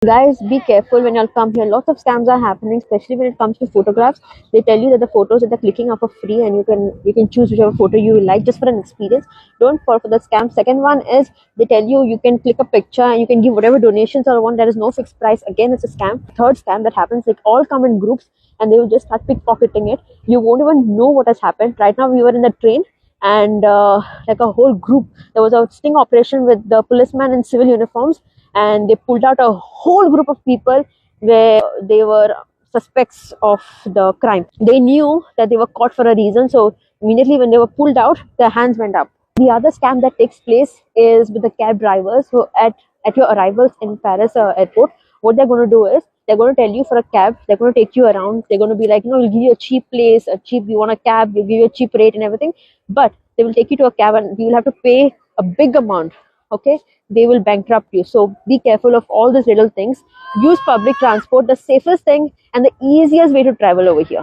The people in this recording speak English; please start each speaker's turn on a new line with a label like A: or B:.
A: Guys, be careful when y'all come here. Lots of scams are happening, especially when it comes to photographs. They tell you that the photos that they're clicking are for free, and you can choose whichever photo you like just for an experience. Don't fall for the scam. Second one is they tell you you can click a picture and you can give whatever donations or want. There is no fixed price. Again, it's a scam. Third scam that happens, like all come in groups and they will just start pickpocketing it. You won't even know what has happened. Right now, we were in the train and like a whole group. There was a sting operation with the policemen in civil uniforms, and they pulled out a whole group of people where they were suspects of the crime. They knew that they were caught for a reason, so immediately when they were pulled out, their hands went up. The other scam that takes place is with the cab drivers. So at your arrivals in Paris airport, what they're going to do is they're going to tell you for a cab. They're going to take you around. They're going to be like, we'll give you a cheap place, a cheap. You want a cab? We'll give you a cheap rate and everything. But they will take you to a cab, and you will have to pay a big amount. Okay, they will bankrupt you. So be careful of all these little things. Use public transport, the safest thing and the easiest way to travel over here.